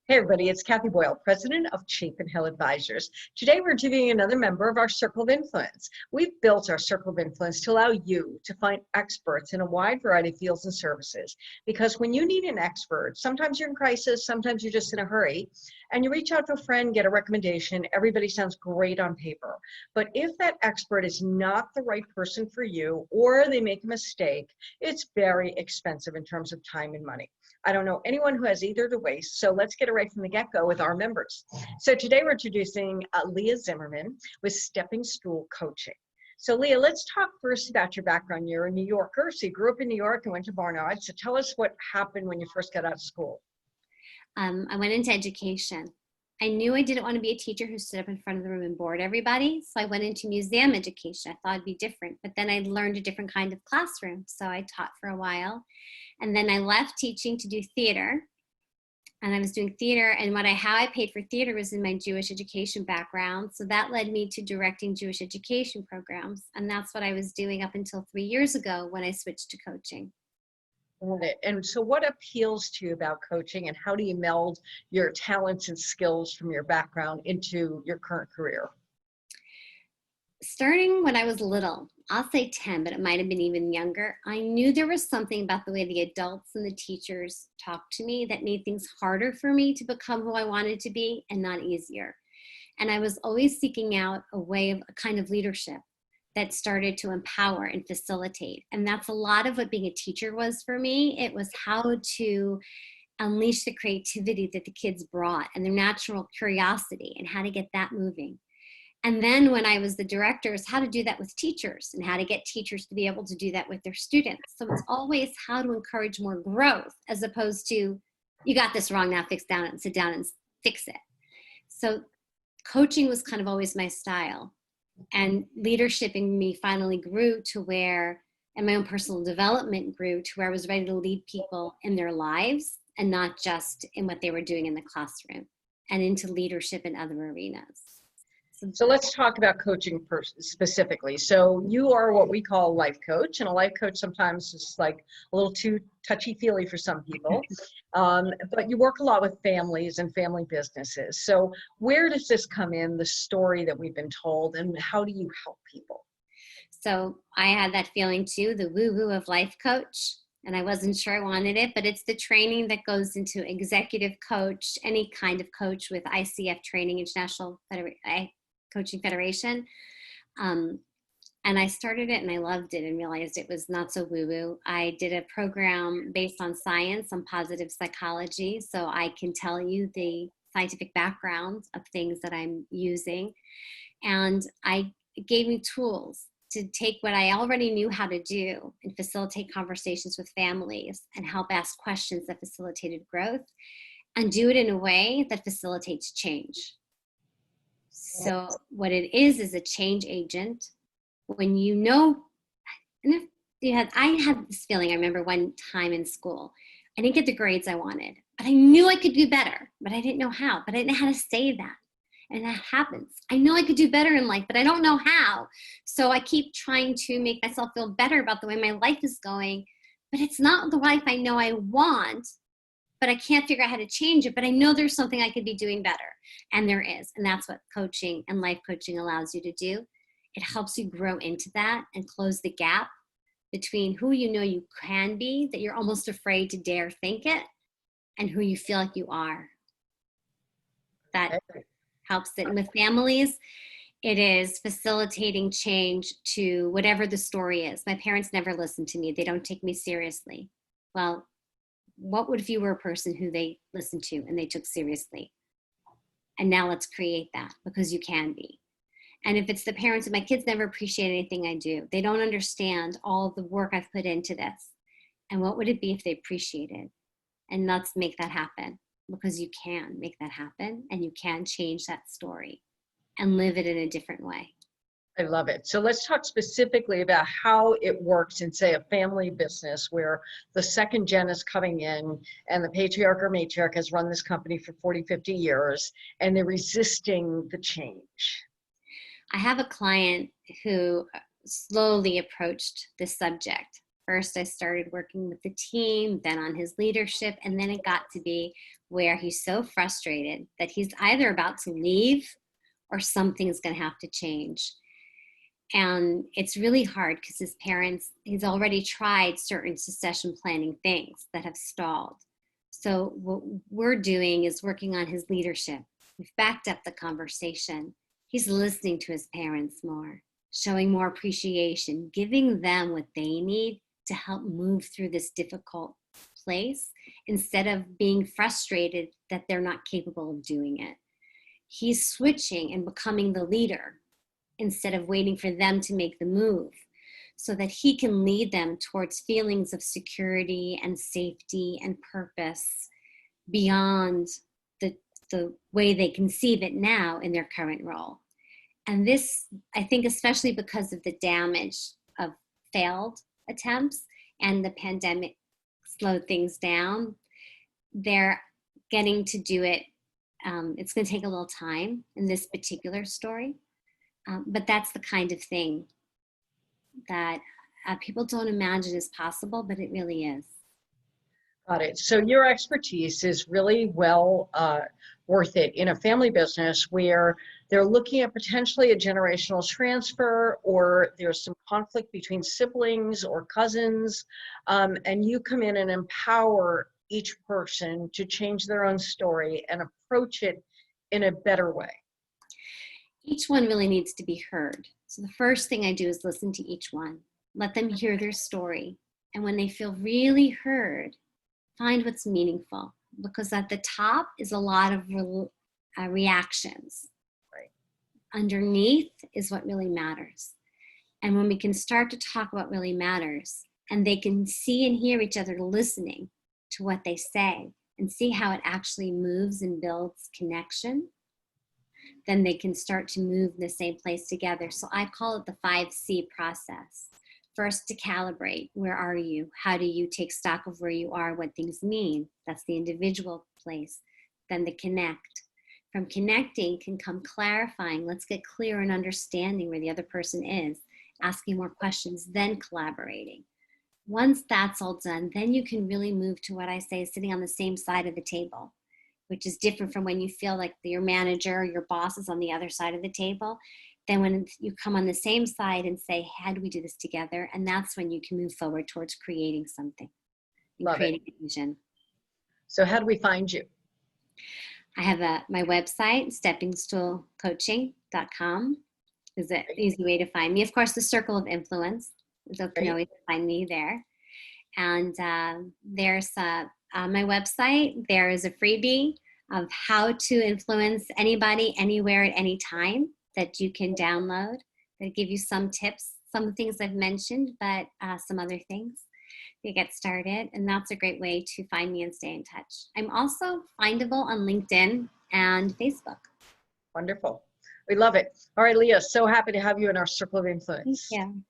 Hey everybody, it's Kathy Boyle, president of Chapin Hill Advisors. Today we're interviewing another member of our Circle of Influence. We've built our Circle of Influence to allow you to find experts in a wide variety of fields and services. Because when you need an expert, sometimes you're in crisis, sometimes you're just in a hurry, and you reach out to a friend, get a recommendation, everybody sounds great on paper. But if that expert is not the right person for you, or they make a mistake, it's very expensive in terms of time and money. I don't know anyone who has either to waste, so let's get it right from the get-go with our members. So today we're introducing Leah Zimmerman with Stepping Stool Coaching. So Leah, let's talk first about your background. You're a New Yorker, so you grew up in New York and went to Barnard. So tell us what happened when you first got out of school. I went into education. I knew I didn't want to be a teacher who stood up in front of the room and bored everybody, so I went into museum education. I thought it'd be different, but then I learned a different kind of classroom, so I taught for a while. And then I left teaching to do theater, and I was doing theater, and how I paid for theater was in my Jewish education background, so that led me to directing Jewish education programs, and that's what I was doing up until 3 years ago when I switched to coaching. And so what appeals to you about coaching, and how do you meld your talents and skills from your background into your current career? Starting when I was little, I'll say 10, but it might have been even younger, I knew there was something about the way the adults and the teachers talked to me that made things harder for me to become who I wanted to be and not easier. And I was always seeking out a way of a kind of leadership that started to empower and facilitate. And that's a lot of what being a teacher was for me. It was how to unleash the creativity that the kids brought and their natural curiosity and how to get that moving. And then when I was the director, is how to do that with teachers and how to get teachers to be able to do that with their students. So it's always how to encourage more growth as opposed to, you got this wrong, now sit down and fix it. So coaching was kind of always my style. And leadership in me finally grew to where, and my own personal development grew to where I was ready to lead people in their lives and not just in what they were doing in the classroom, and into leadership in other arenas. So let's talk about coaching specifically. So you are what we call a life coach, and a life coach sometimes is like a little too touchy-feely for some people, but you work a lot with families and family businesses. So where does this come in, the story that we've been told, and how do you help people? So I had that feeling too, the woo-woo of life coach, and I wasn't sure I wanted it, but it's the training that goes into executive coach, any kind of coach with ICF training, International Coaching Federation. And I started it and I loved it and realized it was not so woo-woo. I did a program based on science, on positive psychology, so I can tell you the scientific background of things that I'm using. And it gave me tools to take what I already knew how to do and facilitate conversations with families and help ask questions that facilitated growth and do it in a way that facilitates change. So what it is a change agent. When you know, and I had this feeling, I remember one time in school, I didn't get the grades I wanted, but I knew I could do better, but I didn't know how, but I didn't know how to say that. And that happens. I know I could do better in life, but I don't know how. So I keep trying to make myself feel better about the way my life is going, but it's not the life I know I want, but I can't figure out how to change it, but I know there's something I could be doing better. And there is. And that's what coaching and life coaching allows you to do. It helps you grow into that and close the gap between who you know you can be, that you're almost afraid to dare think it, and who you feel like you are. That helps it. And with families, it is facilitating change to whatever the story is. My parents never listened to me. They don't take me seriously. Well, what would if you were a person who they listened to and they took seriously? And now let's create that, because you can be. And if it's the parents, and my kids never appreciate anything I do. They don't understand all the work I've put into this. And what would it be if they appreciated? And let's make that happen, because you can make that happen and you can change that story and live it in a different way. I love it. So let's talk specifically about how it works in, say, a family business where the second gen is coming in and the patriarch or matriarch has run this company for 40, 50 years and they're resisting the change. I have a client who slowly approached this subject. First, I started working with the team, then on his leadership, and then it got to be where he's so frustrated that he's either about to leave or something's going to have to change. And it's really hard because his parents, he's already tried certain succession planning things that have stalled. So what we're doing is working on his leadership. We've backed up the conversation. He's listening to his parents more, showing more appreciation, giving them what they need to help move through this difficult place instead of being frustrated that they're not capable of doing it. He's switching and becoming the leader instead of waiting for them to make the move so that he can lead them towards feelings of security and safety and purpose beyond the way they conceive it now in their current role. And this, I think, especially because of the damage of failed attempts and the pandemic slowed things down, they're getting to do it. It's going to take a little time in this particular story, but that's the kind of thing that people don't imagine is possible, but it really is. Got it. So your expertise is really well worth it in a family business where they're looking at potentially a generational transfer, or there's some conflict between siblings or cousins, and you come in and empower each person to change their own story and approach it in a better way. Each one really needs to be heard. So the first thing I do is listen to each one, let them hear their story. And when they feel really heard, find what's meaningful, because at the top is a lot of reactions. Right. Underneath is what really matters. And when we can start to talk about what really matters, and they can see and hear each other listening to what they say and see how it actually moves and builds connection, then they can start to move in the same place together. So I call it the 5C process. First, to calibrate. Where are you? How do you take stock of where you are, what things mean? That's the individual place. Then the connect. From connecting can come clarifying. Let's get clear and understanding where the other person is, asking more questions, then collaborating. Once that's all done, then you can really move to what I say is sitting on the same side of the table, which is different from when you feel like your manager or your boss is on the other side of the table. Then when you come on the same side and say, how do we do this together? And that's when you can move forward towards creating something and creating a vision. So how do we find you? I have my website, steppingstoolcoaching.com is an easy way to find me. Of course, the Circle of Influence, so you can always find me there. And there's on my website, there is a freebie of how to influence anybody, anywhere, at any time that you can download. That'll give you some tips, some things I've mentioned, but some other things to get started. And that's a great way to find me and stay in touch. I'm also findable on LinkedIn and Facebook. Wonderful. We love it. All right, Leah, so happy to have you in our Circle of Influence. Thank you.